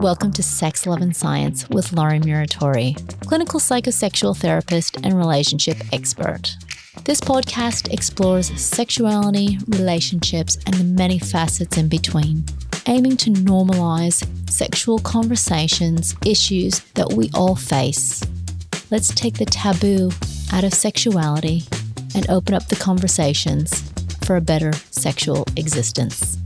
Welcome to Sex, Love and Science with Laurie Muratore, clinical psychosexual therapist and relationship expert. This podcast explores sexuality, relationships, and the many facets in between, aiming to normalize sexual conversations, issues that we all face. Let's take the taboo out of sexuality and open up the conversations for a better sexual existence.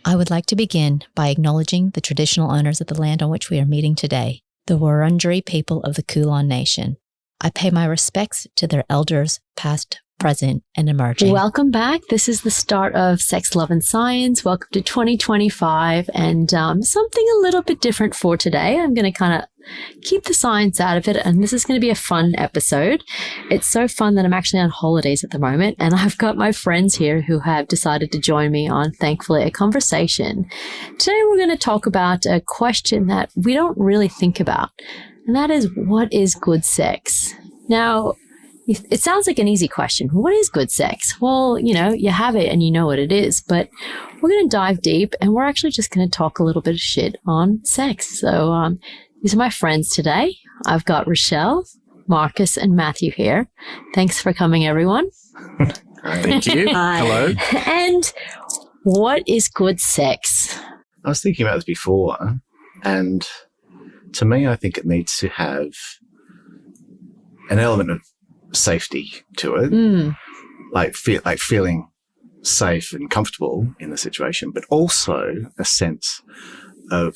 I would like to begin by acknowledging the traditional owners of the land on which we are meeting today, the Wurundjeri people of the Kulin Nation. I pay my respects to their elders, past, present, and emerging. Welcome back. This is the start of Sex, Love, and Science. Welcome to 2025, and something a little bit different for today. I'm going to kind of keep the science out of it, and this is going to be a fun episode. It's so fun that I'm actually on holidays at the moment, and I've got my friends here who have decided to join me on, thankfully, a conversation. Today we're going to talk about a question that we don't really think about, and that is, what is good sex? Now, it sounds like an easy question. What is good sex? Well, you have it and you know what it is, but we're going to dive deep, and we're actually just going to talk a little bit of shit on sex. So, these are my friends today. I've got Rochelle, Markus, and Matthew here. Thanks for coming, everyone. Thank you. Hello. And what is good sex? I was thinking about this before, and to me, I think it needs to have an element of safety to it, like feeling safe and comfortable in the situation, but also a sense of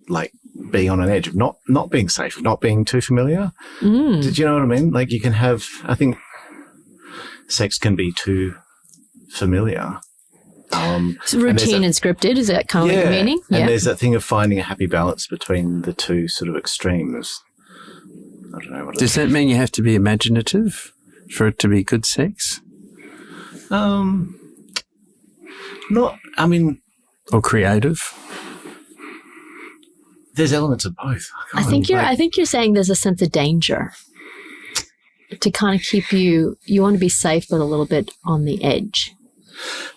like being on an edge of not being safe, of not being too familiar. Did you know what I mean? Like you can have, I think sex can be too familiar. So routine and scripted, is that kind of what you're meaning? And there's that thing of finding a happy balance between the two sort of extremes. I don't know what Does that mean you have to be imaginative for it to be good sex? Or creative? There's elements of both. I think you're saying there's a sense of danger to kind of keep you want to be safe, but a little bit on the edge.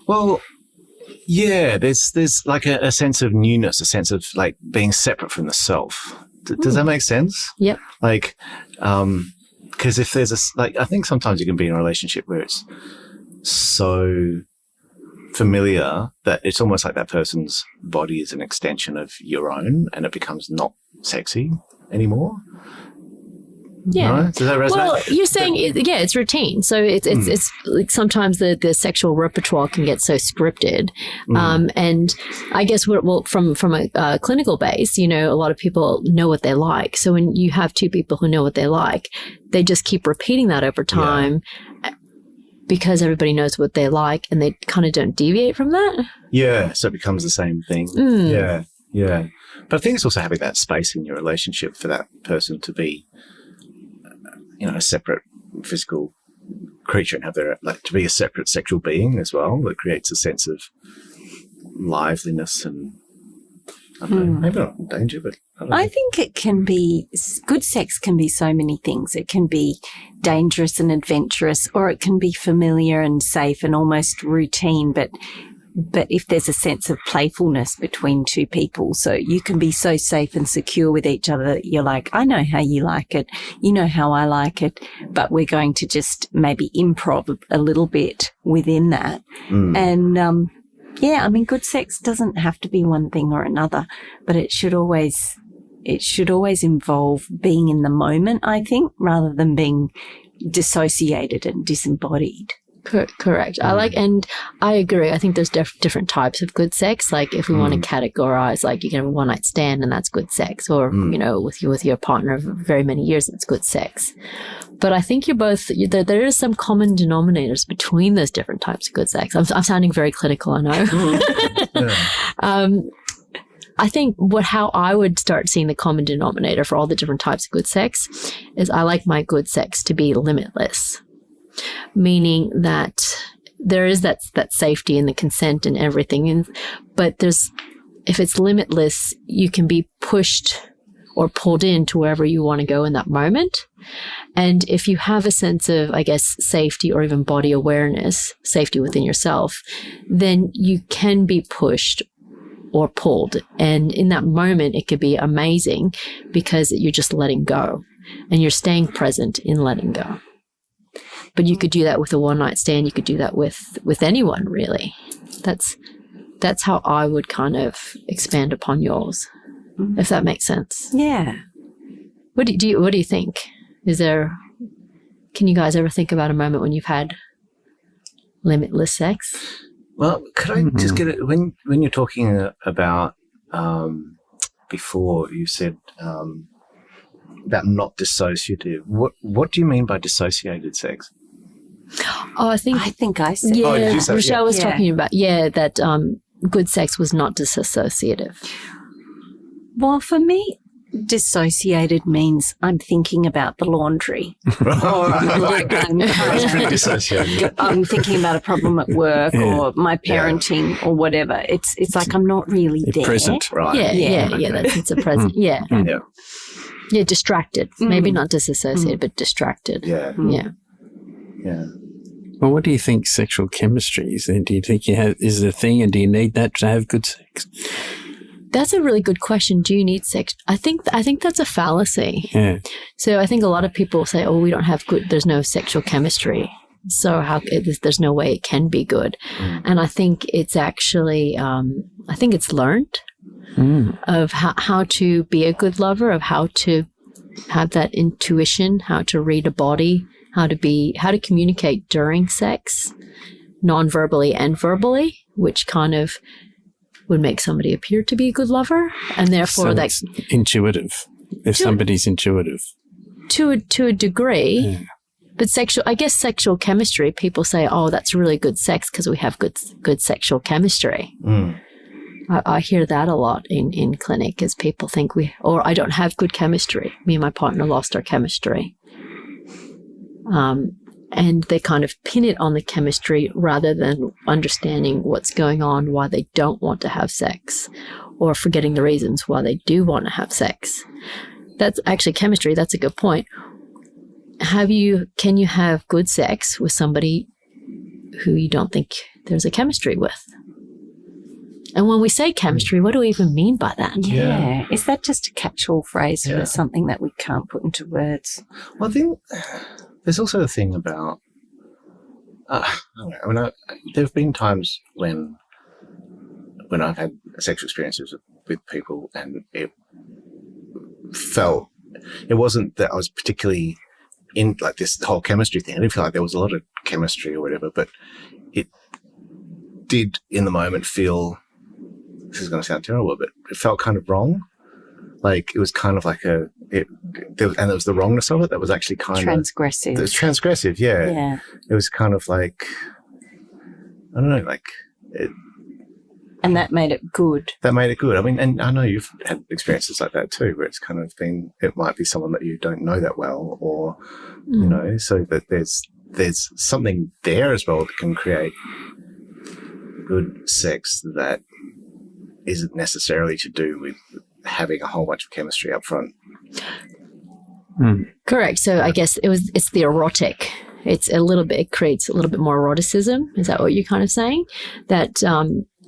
Well, yeah, there's like a sense of newness, a sense of like being separate from the self. Does that make sense? Yep. Like, because if there's I think sometimes you can be in a relationship where it's so familiar that it's almost like that person's body is an extension of your own, and it becomes not sexy anymore. Yeah. No? Does that resonate? Well, you're saying, it's routine. So it's like sometimes the sexual repertoire can get so scripted. And I guess from a clinical base, a lot of people know what they like. So when you have two people who know what they like, they just keep repeating that over time because everybody knows what they like, and they kind of don't deviate from that. Yeah. So it becomes the same thing. Yeah. Yeah. But I think it's also having that space in your relationship for that person to be, a separate physical creature and have their, to be a separate sexual being as well, that creates a sense of liveliness and, I don't know, maybe not danger, but I think it can be, good sex can be so many things. It can be dangerous and adventurous, or it can be familiar and safe and almost routine, but if there's a sense of playfulness between two people, so you can be so safe and secure with each other that you're like, I know how you like it, you know how I like it, but we're going to just maybe improv a little bit within that. And, good sex doesn't have to be one thing or another, but it should always involve being in the moment, I think, rather than being dissociated and disembodied. Correct. And I agree. I think there's different types of good sex. Like if we want to categorize, like you can have a one-night stand and that's good sex, or with your partner of very many years, it's good sex. But I think there is some common denominators between those different types of good sex. I'm sounding very clinical, I know. I think how I would start seeing the common denominator for all the different types of good sex is I like my good sex to be limitless. Meaning that there is that safety and the consent and everything, but if it's limitless, you can be pushed or pulled in to wherever you want to go in that moment. And if you have a sense of, I guess, safety or even body awareness, safety within yourself, then you can be pushed or pulled. And in that moment, it could be amazing because you're just letting go and you're staying present in letting go. But you could do that with a one-night stand. You could do that with anyone, really. That's how I would kind of expand upon yours, if that makes sense. Yeah. What do you think? Can you guys ever think about a moment when you've had limitless sex? Well, could I just get it when you're talking about before you said about not dissociative? What do you mean by dissociated sex? Oh, I think I said. yeah. did you say? Rochelle was Yeah. talking about that good sex was not disassociative. Well, for me, dissociated means I'm thinking about the laundry. That's pretty dissociated. I'm thinking about a problem at work or my parenting or whatever. It's like I'm not really there. Present. Right. Yeah. Okay. That's it's a present. Yeah. Yeah. Yeah, distracted. Maybe not disassociated, but distracted. Yeah. Yeah. Yeah. Well, what do you think sexual chemistry is then? Do you think is it a thing, and do you need that to have good sex? That's a really good question. Do you need sex? I think that's a fallacy. Yeah. So I think a lot of people say, "Oh, we don't have there's no sexual chemistry, so there's no way it can be good." And I think it's actually, I think it's learned of how to be a good lover, of how to have that intuition, how to read a body, how to communicate during sex, non-verbally and verbally, which kind of would make somebody appear to be a good lover, and therefore So it's intuitive. If somebody's intuitive, to a degree. But sexual chemistry, people say, "Oh, that's really good sex because we have good sexual chemistry." I hear that a lot in clinic, as people think I don't have good chemistry. Me and my partner lost our chemistry. And they kind of pin it on the chemistry rather than understanding what's going on, why they don't want to have sex, or forgetting the reasons why they do want to have sex. That's actually chemistry. That's a good point. Can you have good sex with somebody who you don't think there's a chemistry with? And when we say chemistry, what do we even mean by that? Yeah. Is that just a catch-all phrase for something that we can't put into words? Well, I think there's also a thing about, there have been times when I've had sexual experiences with people and it wasn't that I was particularly in like this whole chemistry thing. I didn't feel like there was a lot of chemistry or whatever, but it did in the moment feel, this is going to sound terrible, but it felt kind of wrong. Like it was kind of like there was the wrongness of it that was actually kind Transgressive. of it was transgressive. Yeah. It was kind of like, I don't know, like it. And that made it good. That made it good. I mean, and I know you've had experiences like that too, where it's kind of been, it might be someone that you don't know that well, or you know, so that there's something there as well that can create good sex that isn't necessarily to do with having a whole bunch of chemistry up front. Correct. So I guess it's the erotic. It creates a little bit more eroticism. Is that what you're kind of saying? That,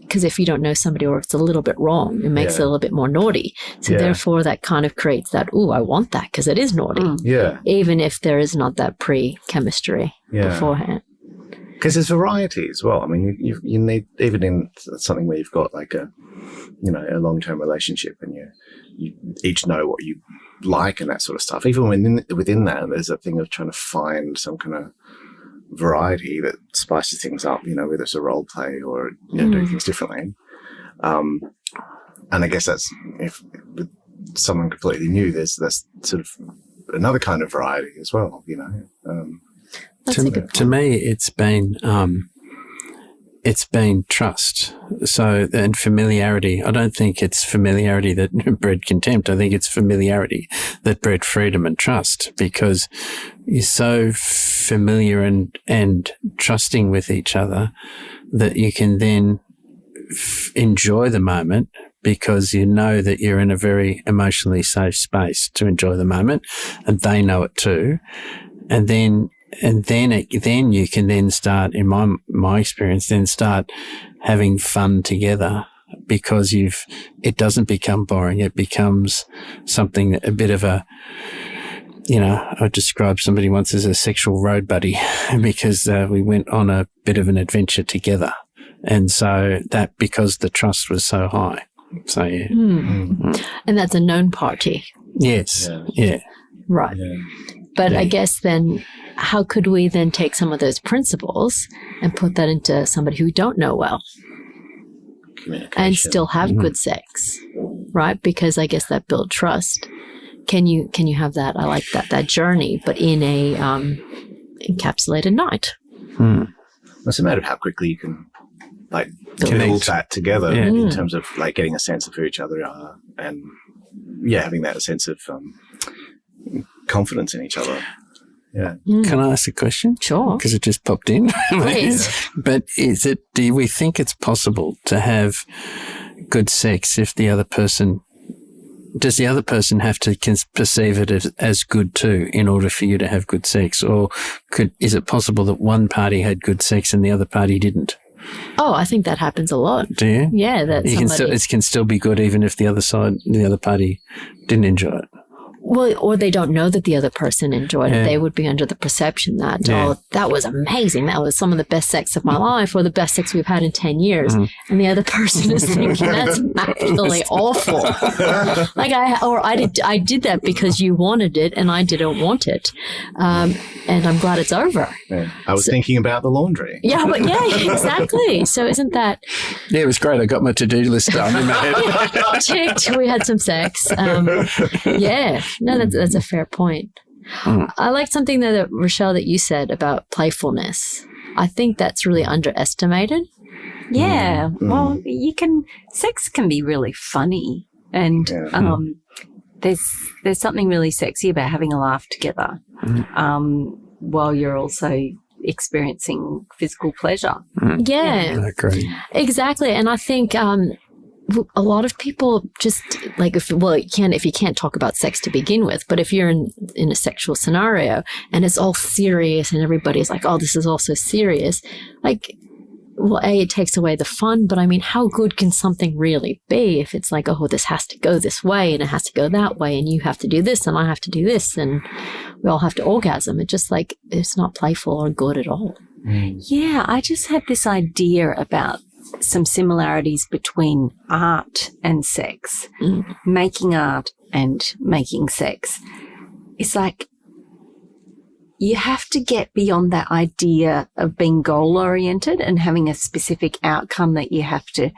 because if you don't know somebody or it's a little bit wrong, it makes it a little bit more naughty. So therefore that kind of creates that, I want that because it is naughty. Yeah. Even if there is not that pre-chemistry beforehand. Because there's variety as well. I mean, you need, even in something where you've got like a long-term relationship and you each know what you like and that sort of stuff. Even within that, there's a thing of trying to find some kind of variety that spices things up, whether it's a role play or doing things differently. And I guess that's, if with someone completely new, that's sort of another kind of variety as well, To me, it's been trust. So, and familiarity. I don't think it's familiarity that bred contempt. I think it's familiarity that bred freedom and trust, because you're so familiar and trusting with each other that you can then enjoy the moment because you know that you're in a very emotionally safe space to enjoy the moment, and they know it too. And then you can then start, in my experience, then start having fun together, because it doesn't become boring. It becomes something, a bit of a, I described somebody once as a sexual road buddy, because we went on a bit of an adventure together. And so that, because the trust was so high. So, yeah. And that's a known party. Yes. Yeah. Right. Yeah. But I guess then, how could we then take some of those principles and put that into somebody who we don't know well and still have good sex, right? Because I guess that builds trust. Can you have that? I like that journey, but in a encapsulated night. It's a matter of how quickly you can build that together in terms of getting a sense of who each other are, and having that sense of confidence in each other. Yeah. Can I ask a question? Sure. Because it just popped in. Please. But do we think it's possible to have good sex if does the other person have to perceive it as good too in order for you to have good sex? Or is it possible that one party had good sex and the other party didn't? Oh, I think that happens a lot. Do you? Yeah. It can still be good even if the other party didn't enjoy it. Well, or they don't know that the other person enjoyed it. They would be under the perception that, that was amazing. That was some of the best sex of my life, or the best sex we've had in 10 years. And the other person is thinking, that's absolutely awful. I did that because you wanted it and I didn't want it. And I'm glad it's over. Yeah. I was thinking about the laundry. Yeah, but exactly. So isn't that... Yeah, it was great. I got my to-do list done in my head. Ticked. We had some sex. No, that's a fair point. I like something that Rochelle, that you said about playfulness. I think that's really underestimated. Yeah. Well, sex can be really funny, and there's something really sexy about having a laugh together while you're also experiencing physical pleasure. Yeah. I agree. Exactly. And I think a lot of people just if you can't talk about sex to begin with, but if you're in a sexual scenario and it's all serious and everybody's like, oh, this is all so serious, it takes away the fun. But I mean, how good can something really be if it's like, oh, this has to go this way and it has to go that way and you have to do this and I have to do this and we all have to orgasm? It's just it's not playful or good at all. Yeah, I just had this idea about some similarities between art and sex, making art and making sex. It's like you have to get beyond that idea of being goal-oriented and having a specific outcome that you have to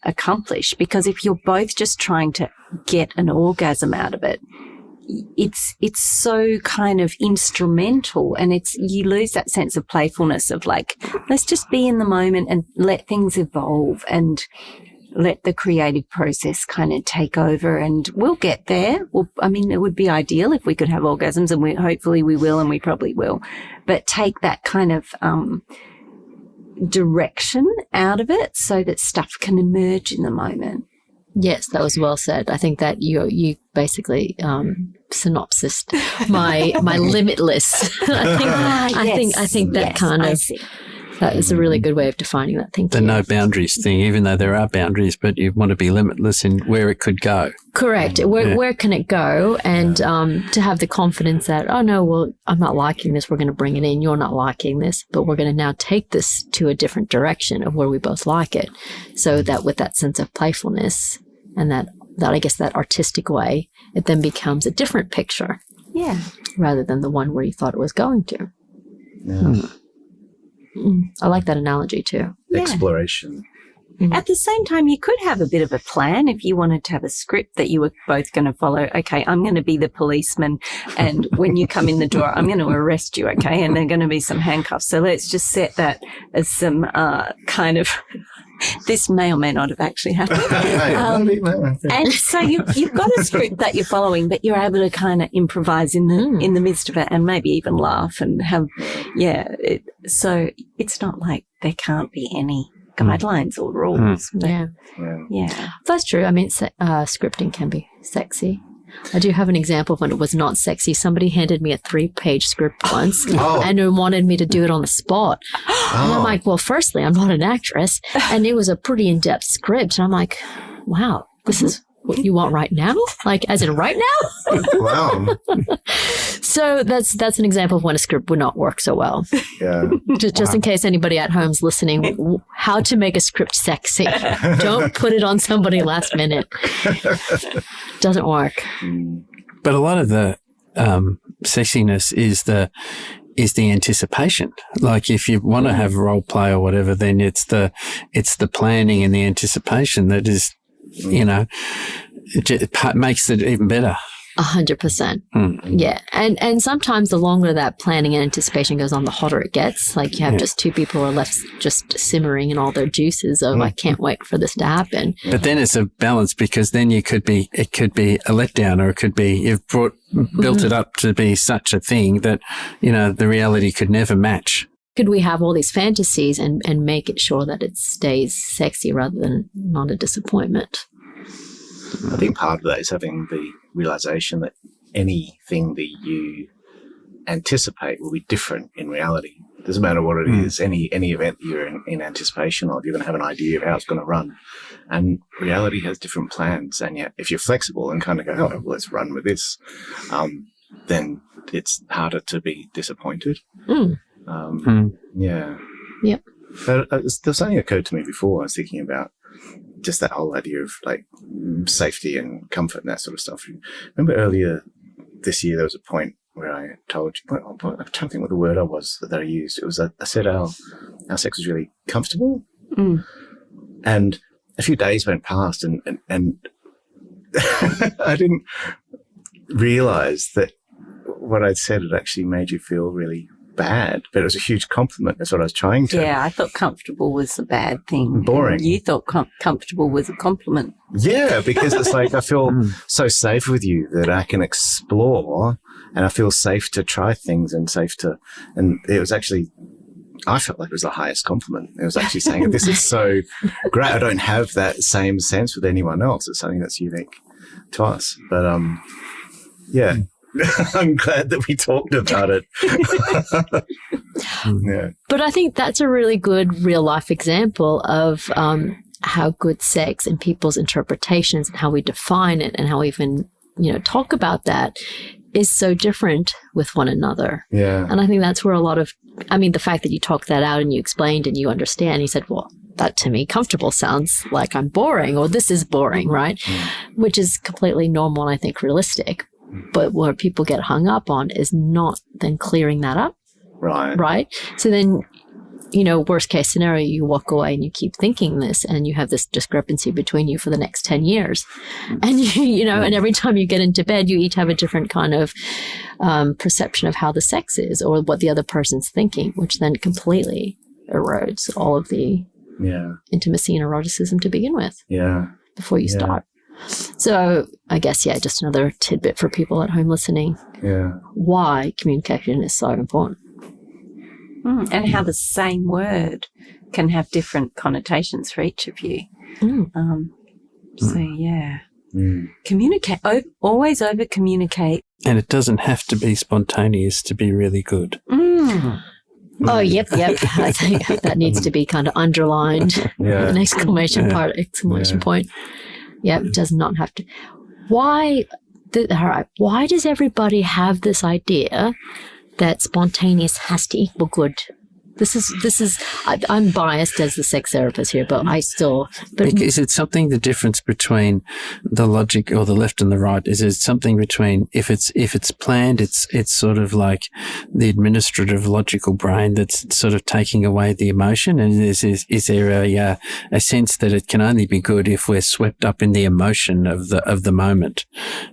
accomplish. Because if you're both just trying to get an orgasm out of it, it's so kind of instrumental, and you lose that sense of playfulness of let's just be in the moment and let things evolve and let the creative process kind of take over, and we'll get there. Well, I mean, it would be ideal if we could have orgasms, and hopefully we will, and we probably will, but take that kind of direction out of it so that stuff can emerge in the moment. Yes, that was well said. I think that you basically synopsised my limitless. I think that kind of that is a really good way of defining that. Thank you. The no boundaries thing, even though there are boundaries, but you want to be limitless in where it could go. Correct. Where can it go? And to have the confidence that, oh no, well, I'm not liking this. We're going to bring it in. You're not liking this, but we're going to now take this to a different direction of where we both like it. So that with that sense of playfulness and that I guess that artistic way, it then becomes a different picture. Yeah. Rather than the one where you thought it was going to. Yeah. I like that analogy too. Yeah. Exploration. Mm-hmm. At the same time, you could have a bit of a plan if you wanted to have a script that you were both going to follow. Okay, I'm going to be the policeman, and when you come in the door, I'm going to arrest you, okay? And there are going to be some handcuffs. So let's just set that as some kind of... This may or may not have actually happened. And so you've got a script that you're following, but you're able to kind of improvise in the midst of it and maybe even laugh and have, so it's not like there can't be any guidelines or rules. But Yeah. yeah. That's true. I mean, scripting can be sexy. I do have an example of when it was not sexy. Somebody handed me a 3-page script once and wanted me to do it on the spot. And I'm like, well, firstly, I'm not an actress. And it was a pretty in-depth script. And I'm like, wow, this is what you want right now? Like, as in right now? Wow. So that's an example of when a script would not work so well. Yeah. Just in case anybody at home's listening, how to make a script sexy. Don't put it on somebody last minute. Doesn't work. But a lot of the sexiness is the anticipation. Like if you want to have role play or whatever, then it's the planning and the anticipation that is, it makes it even better. 100%. Yeah. And sometimes the longer that planning and anticipation goes on, the hotter it gets. Like you have just two people who are left just simmering in all their juices of, I can't wait for this to happen. But then it's a balance, because then it could be a letdown, or it could be you've built it up to be such a thing that, the reality could never match. Could we have all these fantasies and make it sure that it stays sexy rather than not a disappointment? I think part of that is having the realization that anything that you anticipate will be different in reality. Doesn't matter what it is, any event that you're in anticipation of, you're going to have an idea of how it's going to run. And reality has different plans. And yet, if you're flexible and kind of go, oh, well, let's run with this, then it's harder to be disappointed. Yeah. Yep. But there's something occurred to me before. I was thinking about just that whole idea of like safety and comfort and that sort of stuff. Remember earlier this year, there was a point where I told you, I'm trying to think what the word that I used. It was, I said our sex was really comfortable. And a few days went past and I didn't realize that what I'd said had actually made you feel really bad, but it was a huge compliment. That's what I was trying to. Yeah, I thought comfortable was a bad thing. Boring. You thought comfortable was a compliment. Yeah, because it's like I feel so safe with you that I can explore, and I feel safe to try things and and it was actually, I felt like it was the highest compliment. It was actually saying, this is so great. I don't have that same sense with anyone else. It's something that's unique to us. But yeah. I'm glad that we talked about it. Yeah. But I think that's a really good real life example of how good sex and people's interpretations and how we define it and how we even, talk about that is so different with one another. Yeah. And I think that's where the fact that you talked that out and you explained and you understand, you said, well, that to me, comfortable sounds like I'm boring, or this is boring, right? Which is completely normal and I think realistic. But what people get hung up on is not then clearing that up. Right. So then, worst case scenario, you walk away and you keep thinking this and you have this discrepancy between you for the next 10 years. And, and every time you get into bed, you each have a different kind of perception of how the sex is or what the other person's thinking, which then completely erodes all of the intimacy and eroticism to begin with. Yeah. Before you start. So I guess, just another tidbit for people at home listening. Yeah. Why communication is so important. And how the same word can have different connotations for each of you. Communicate. Always over communicate. And it doesn't have to be spontaneous to be really good. Oh, yep. I think that needs to be kind of underlined. An exclamation point. Yep, it does not have to. Why does everybody have this idea that spontaneous has to equal good? I'm biased as the sex therapist here, but because it's something, the difference between the logic or the left and the right is it's something between, if it's planned, it's sort of like the administrative logical brain that's sort of taking away the emotion. And is there a sense that it can only be good if we're swept up in the emotion of the moment?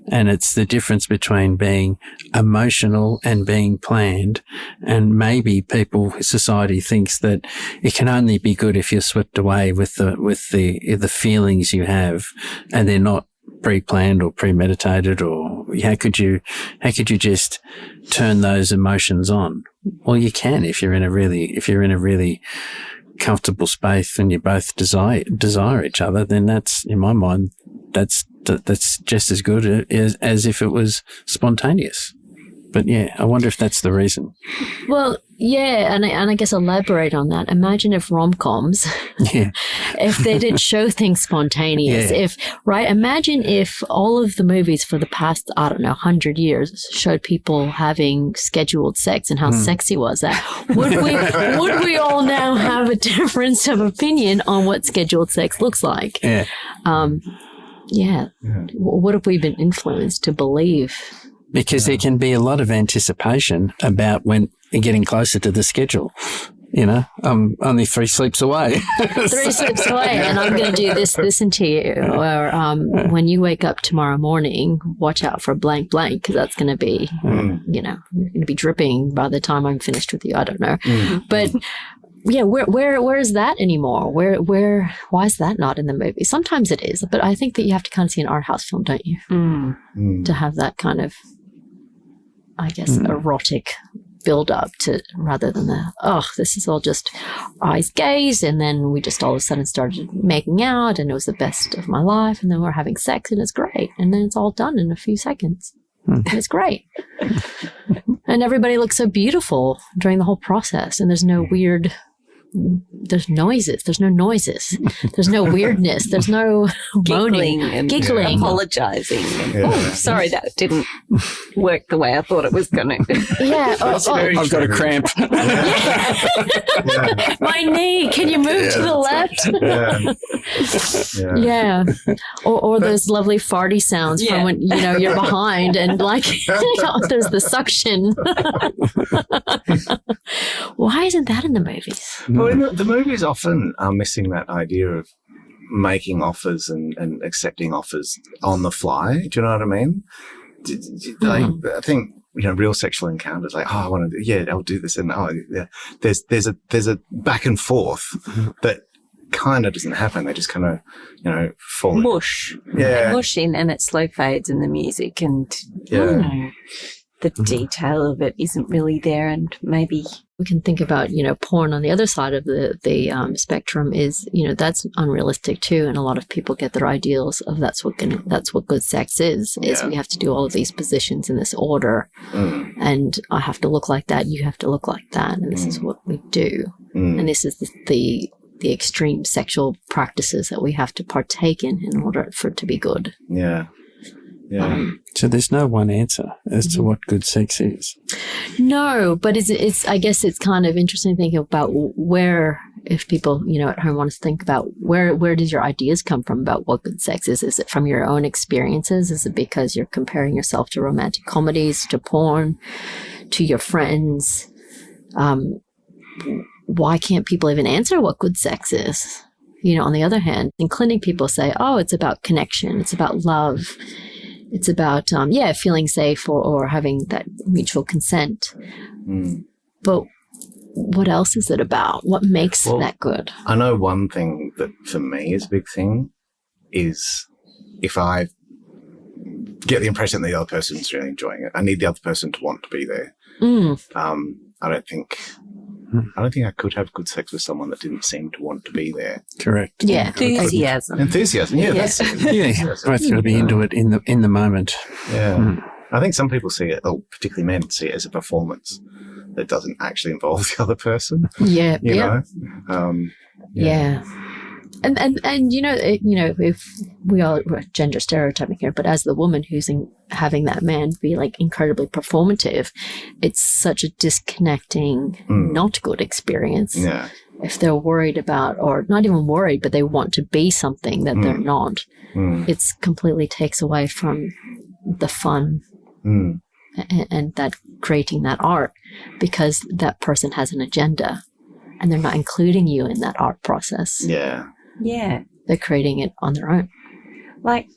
And it's the difference between being emotional and being planned. And maybe society thinks that it can only be good if you're swept away with the feelings you have, and they're not pre-planned or premeditated. Or how could you just turn those emotions on? Well, you can if you're in a really comfortable space and you both desire each other, then that's, in my mind, that's just as good as if it was spontaneous. But yeah, I wonder if that's the reason. Well, yeah, and I guess elaborate on that. Imagine if rom-coms, if they did show things spontaneous. Imagine if all of the movies for the past, 100 years showed people having scheduled sex and how sexy was that. Would we all now have a difference of opinion on what scheduled sex looks like? Yeah. What have we been influenced to believe? Because there can be a lot of anticipation about when getting closer to the schedule. You know, I'm only 3 sleeps away. 3 sleeps away, and I'm going to do this into you. Or when you wake up tomorrow morning, watch out for blank blank, because that's going to be, you're going to be dripping by the time I'm finished with you. I don't know. But yeah, where is that anymore? Why is that not in the movie? Sometimes it is, but I think that you have to kind of see an art house film, don't you? To have that kind of, I guess, erotic build up to, rather than this is all just eyes gaze, and then we just all of a sudden started making out and it was the best of my life, and then we're having sex and it's great, and then it's all done in a few seconds. And it's great. And everybody looks so beautiful during the whole process, and there's no weird, there's no noises, there's no weirdness, there's no giggling and apologizing. Sorry, that didn't work the way I thought it was going to. Yeah, I've got a cramp. My knee, can you move to the left? Yeah. Or those lovely farty sounds from when you're behind and like there's the suction. Why isn't that in the movies? Well, the movies often are missing that idea of making offers and accepting offers on the fly. Do you know what I mean? I think, real sexual encounters, like, I want to, I'll do this. And there's a back and forth that kind of doesn't happen. They just kind of, fall. Mush. Yeah. They mush in, and it slow fades in the music, and the detail of it isn't really there, and maybe we can think about, porn on the other side of the spectrum is, that's unrealistic too. And a lot of people get their ideals of that's what good sex is we have to do all of these positions in this order. And I have to look like that. You have to look like that. And this is what we do. And this is the extreme sexual practices that we have to partake in order for it to be good. Yeah. So there's no one answer as to what good sex is. No, but it's I guess it's kind of interesting thinking about where, if people, at home want to think about where does your ideas come from about what good sex is? Is it from your own experiences? Is it because you're comparing yourself to romantic comedies, to porn, to your friends? Why can't people even answer what good sex is? On the other hand, in clinic, people say, it's about connection. It's about love. It's about, feeling safe or having that mutual consent. But what else is it about? What makes that good? I know one thing that for me is a big thing is if I get the impression that the other person's really enjoying it, I need the other person to want to be there. I don't think I could have good sex with someone that didn't seem to want to be there. Correct. Yeah. Enthusiasm. Yeah. That's it. Both got to be into it in the moment. Yeah. I think some people see it, particularly men, see it as a performance that doesn't actually involve the other person. Yeah. You know? Yeah. And if we are gender stereotyping here, but as the woman who's having that man be like incredibly performative, it's such a disconnecting, not good experience. Yeah. If they're worried about, or not even worried, but they want to be something that they're not, it's completely takes away from the fun and that creating that art, because that person has an agenda and they're not including you in that art process. Yeah. Yeah. They're creating it on their own. Like,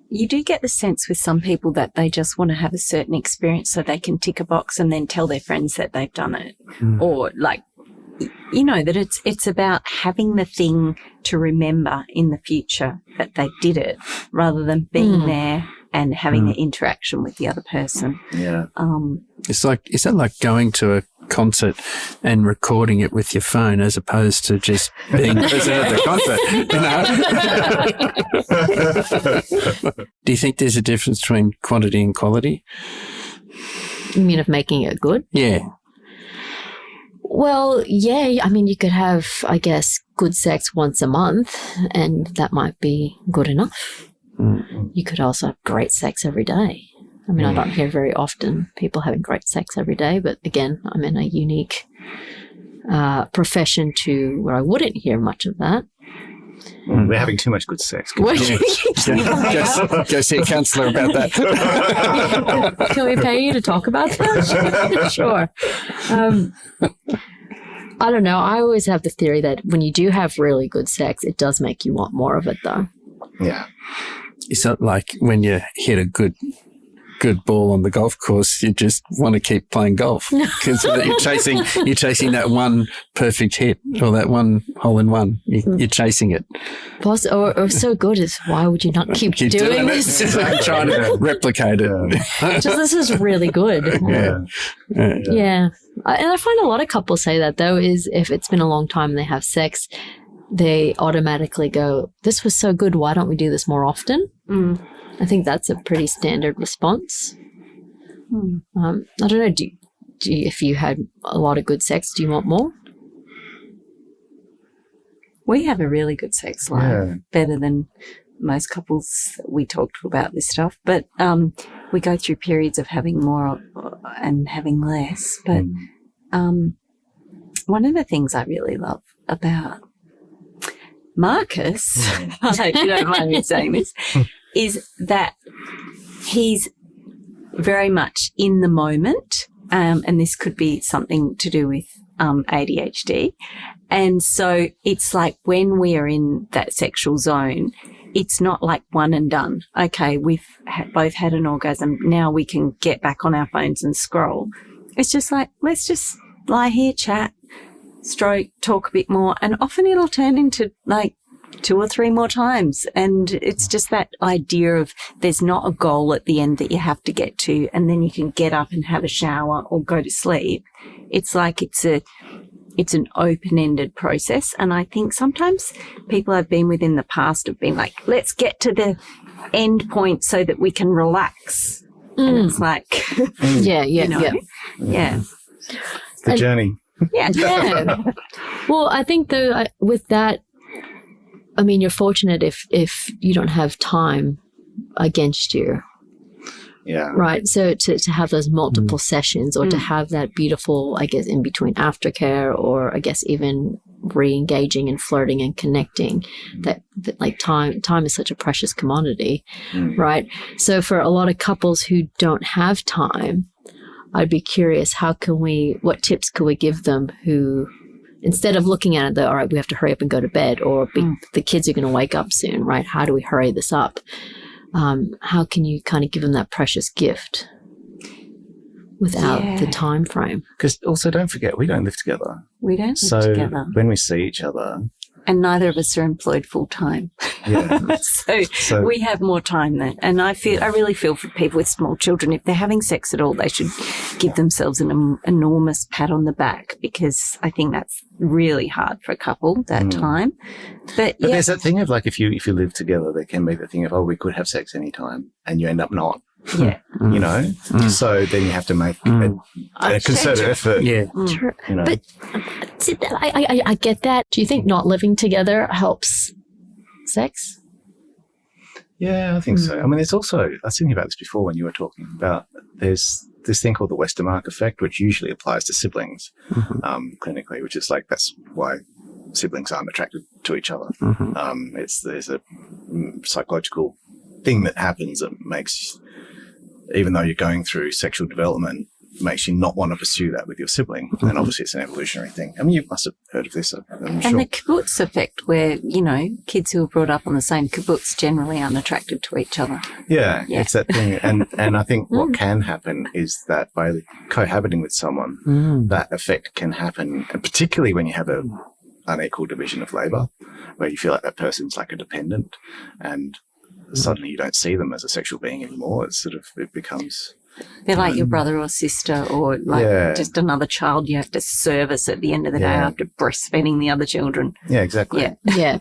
you do get the sense with some people that they just want to have a certain experience so they can tick a box and then tell their friends that they've done it. Or like, that it's about having the thing to remember in the future that they did it, rather than being there and having the interaction with the other person. Yeah. Is that like going to concert and recording it with your phone as opposed to just being present at the concert. Do you think there's a difference between quantity and quality? You mean of making it good? Yeah. Well, yeah. I mean, you could have, I guess, good sex once a month, and that might be good enough. Mm. You could also have great sex every day. I mean, I don't hear very often people having great sex every day, but again, I'm in a unique profession to where I wouldn't hear much of that. We're having too much good sex. Go see a counsellor about that. Can we pay you to talk about that? Sure. I don't know. I always have the theory that when you do have really good sex, it does make you want more of it, though. Yeah. It's not like when you hit a good ball on the golf course, you just want to keep playing golf because you're chasing that one perfect hit or that one hole in one. You're chasing it. Or so good is why would you not keep doing this? It's trying to replicate it. Just this is really good. Yeah. And I find a lot of couples say that though, is if it's been a long time and they have sex, they automatically go, this was so good, why don't we do this more often? Mm. I think that's a pretty standard response. I don't know, do you, if you had a lot of good sex, do you want more? We have a really good sex life, better than most couples that we talk to about this stuff. But we go through periods of having more and having less. But one of the things I really love about Markus, I hope you don't mind me saying this, is that he's very much in the moment, and this could be something to do with ADHD. And so it's like when we are in that sexual zone, it's not like one and done. Okay, we've both had an orgasm. Now we can get back on our phones and scroll. It's just like, let's just lie here, chat, stroke, talk a bit more. And often it'll turn into like 2 or 3 more times. And it's just that idea of there's not a goal at the end that you have to get to and then you can get up and have a shower or go to sleep. It's like it's an open-ended process. And I think sometimes people I've been with in the past have been like, let's get to the end point so that we can relax. And it's like, Yeah. It's the journey. Yeah. Well, I think though, with that, I mean, you're fortunate if you don't have time against you. Yeah. Right. So to have those multiple sessions or to have that beautiful, I guess, in between aftercare or I guess even re-engaging and flirting and connecting, that like time is such a precious commodity. Right. So for a lot of couples who don't have time, I'd be curious, what tips could we give them who, instead of looking at it, all right, we have to hurry up and go to bed or the kids are going to wake up soon, right? How do we hurry this up? How can you kind of give them that precious gift without the time frame? Because also don't forget, we don't live together. We don't live together. When we see each other. And neither of us are employed full time. Yeah. so we have more time then. And I really feel for people with small children. If they're having sex at all, they should give themselves an enormous pat on the back because I think that's really hard for a couple that time. But there's that thing of like if you live together, there can be the thing of, oh, we could have sex anytime and you end up not. Yeah. You know? So then you have to make a concerted effort. Yeah. True. You know? But see, I get that. Do you think not living together helps sex? Yeah, I think so. I mean, there's also, I was thinking about this before when you were talking about, there's this thing called the Westermark effect, which usually applies to siblings clinically, which is like, that's why siblings aren't attracted to each other. There's a psychological thing that happens that makes, even though you're going through sexual development, makes you not want to pursue that with your sibling. And obviously it's an evolutionary thing. I mean, you must have heard of this, I'm sure. And the kibbutz effect where, kids who are brought up on the same kibbutz generally aren't attracted to each other. Yeah. It's that thing. And I think what can happen is that by cohabiting with someone, that effect can happen, and particularly when you have an unequal division of labour, where you feel like that person's like a dependent and suddenly you don't see them as a sexual being anymore. It's sort of, it becomes... They're like your brother or sister, or like just another child you have to service at the end of the day after breastfeeding the other children. Yeah, exactly. Yeah.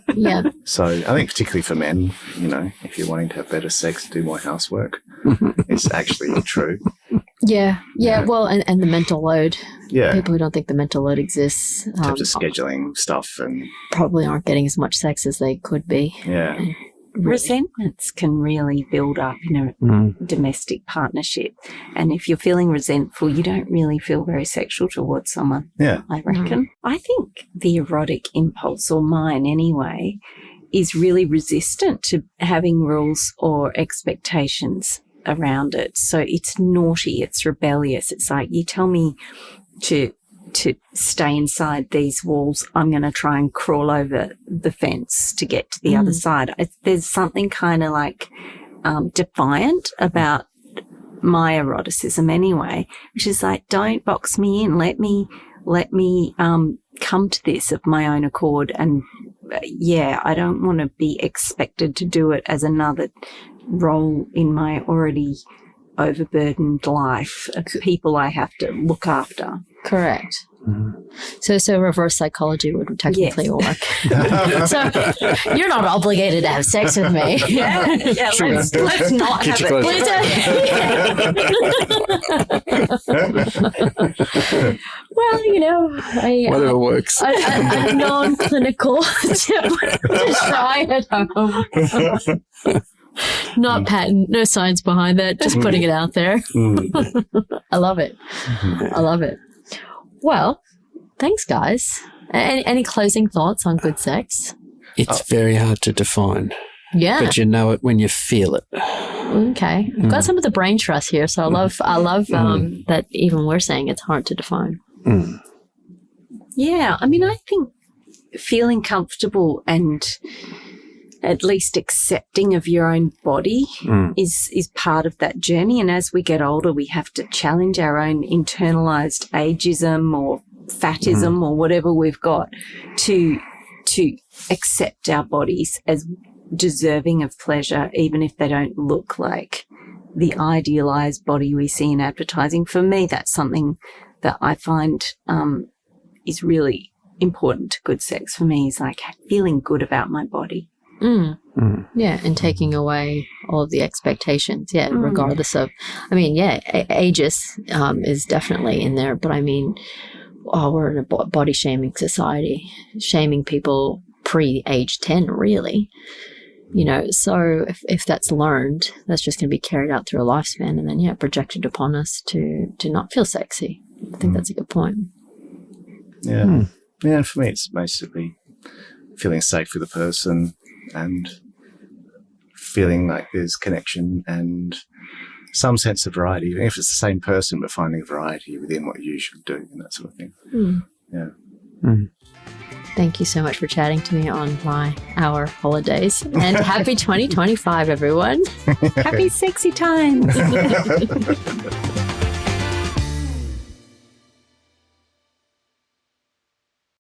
So I think particularly for men, if you're wanting to have better sex, do more housework. It's actually true. Yeah. Well, and the mental load. Yeah. People who don't think the mental load exists. In terms of scheduling stuff and probably aren't getting as much sex as they could be. Yeah. Resentments can really build up in a domestic partnership. And if you're feeling resentful, you don't really feel very sexual towards someone, I reckon. I think the erotic impulse, or mine anyway, is really resistant to having rules or expectations around it. So it's naughty, it's rebellious. It's like, you tell me to stay inside these walls, I'm going to try and crawl over the fence to get to the other side. There's something kind of like defiant about my eroticism anyway, which is like, don't box me in. Let me come to this of my own accord. And I don't want to be expected to do it as another role in my already overburdened life of people I have to look after. Correct. So reverse psychology would technically work. So you're not obligated to have sex with me. Let's not have it. Well, whatever works. A non-clinical tip to try at home. Not patent, no science behind that, just putting it out there. I love it. I love it. Well, thanks, guys. Any closing thoughts on good sex? It's very hard to define. Yeah. But you know it when you feel it. Okay. I've got some of the brain trust here, so I love that even we're saying it's hard to define. Yeah. I mean, I think feeling comfortable and at least accepting of your own body is part of that journey. And as we get older, we have to challenge our own internalized ageism or fatism or whatever we've got to accept our bodies as deserving of pleasure, even if they don't look like the idealized body we see in advertising. For me, that's something that I find is really important to good sex. For me, is like feeling good about my body. Yeah, and taking away all of the expectations, regardless of, ageist is definitely in there, but I mean, we're in a body shaming society, shaming people pre-age 10, really. So if that's learned, that's just going to be carried out through a lifespan and then, projected upon us to not feel sexy. I think that's a good point. Yeah. Yeah, for me, it's basically feeling safe with the person and feeling like there's connection and some sense of variety, even if it's the same person, but finding variety within what you usually do and that sort of thing. Thank you so much for chatting to me on our holidays, and happy 2025, everyone. Happy sexy times.